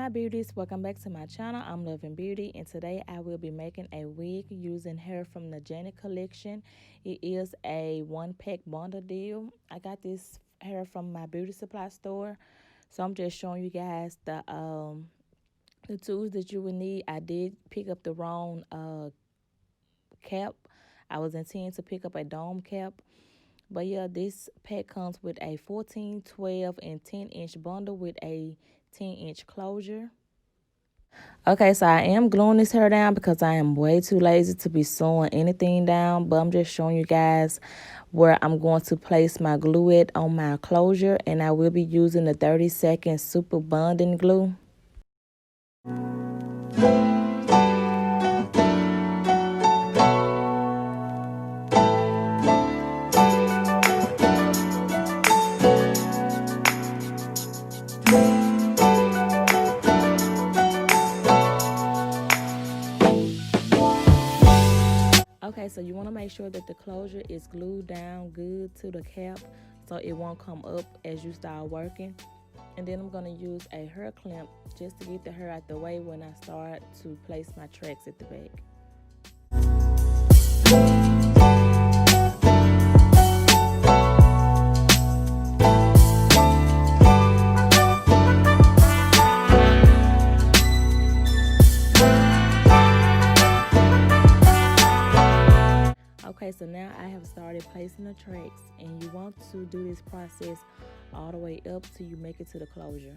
my beauties, welcome back to my channel. I'm Loving Beauty, and today I will be making a wig using hair from the Janet collection. It is a one pack bundle deal. I got this hair from my beauty supply store, so I'm just showing you guys the tools that you would need. I did pick up the wrong cap. I was intending to pick up a dome cap. But yeah, this pack comes with a 14, 12, and 10-inch bundle with a 10-inch closure. Okay, so I am gluing this hair down because I am way too lazy to be sewing anything down. But I'm just showing you guys where I'm going to place my glue it on my closure. And I will be using the 30-second super bonding glue. Okay, so you want to make sure that the closure is glued down good to the cap so it won't come up as you start working. And then I'm going to use a hair clamp just to get the hair out the way when I start to place my tracks at the back. Okay, so now I have started placing the tracks, and you want to do this process all the way up till you make it to the closure.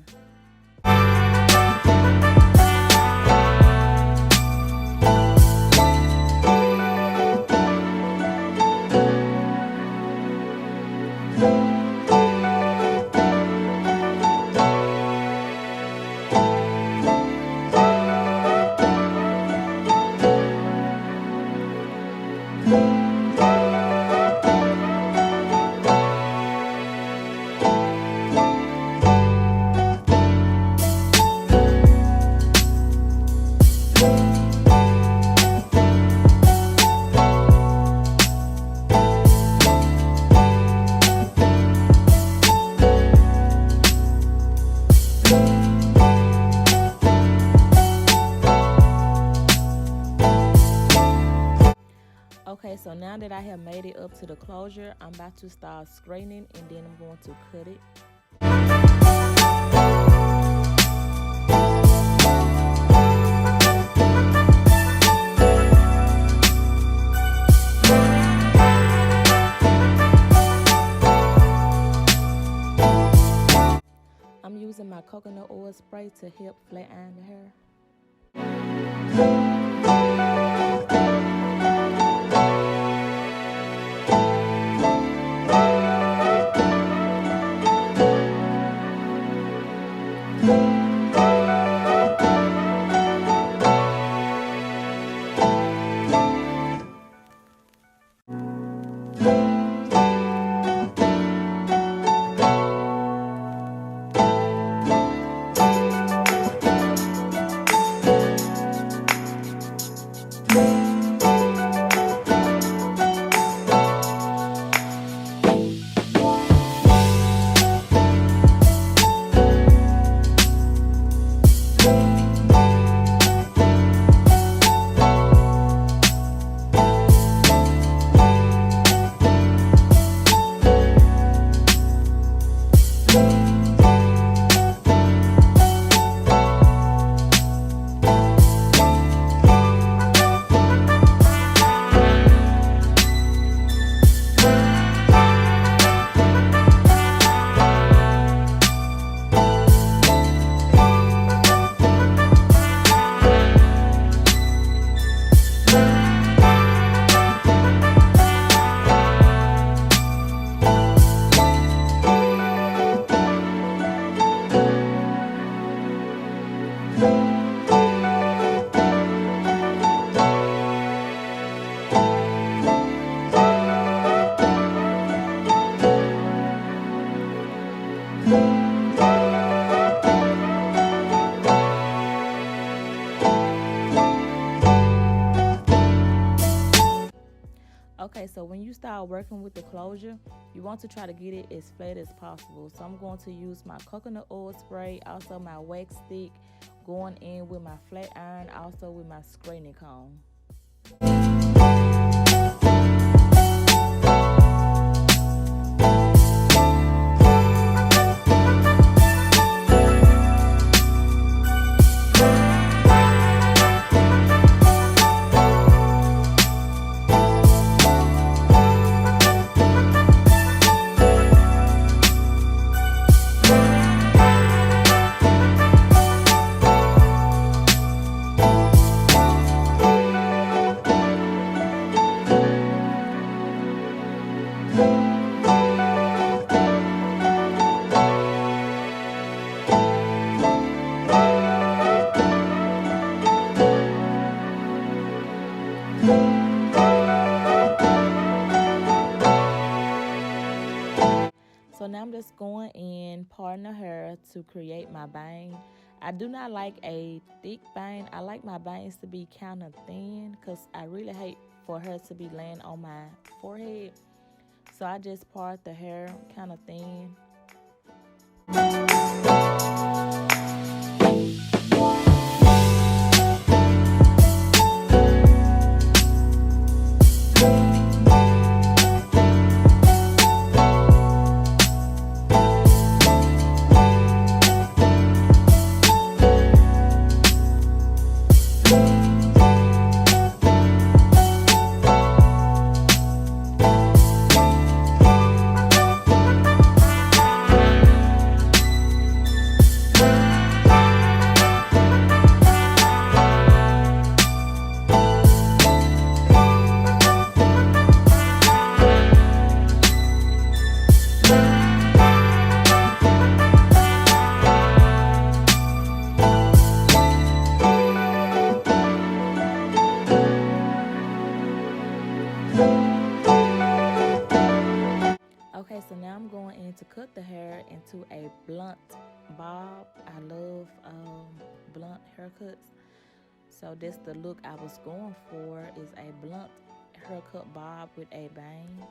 Okay, so now that I have made it up to the closure, I'm about to start straightening, and then I'm going to cut it. I'm using my coconut oil spray to help flat iron the hair. Okay, so when you you start working with the closure, you want to try to get it as flat as possible. So I'm going to use my coconut oil spray, also my wax stick, going in with my flat iron, also with my screening comb. So now I'm just going in parting the hair to create my bang. I do not like a thick bang. I like my bangs to be kind of thin because I really hate for her to be laying on my forehead. So I just part the hair kind of thin. Okay, so now I'm going in to cut the hair into a blunt bob. I love blunt haircuts. So this the look I was going for, is a blunt haircut bob with a bang.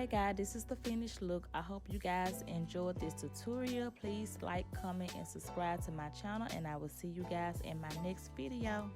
Okay guys, this is the finished look. I hope you guys enjoyed this tutorial. Please like, comment, and subscribe to my channel, and I will see you guys in my next video.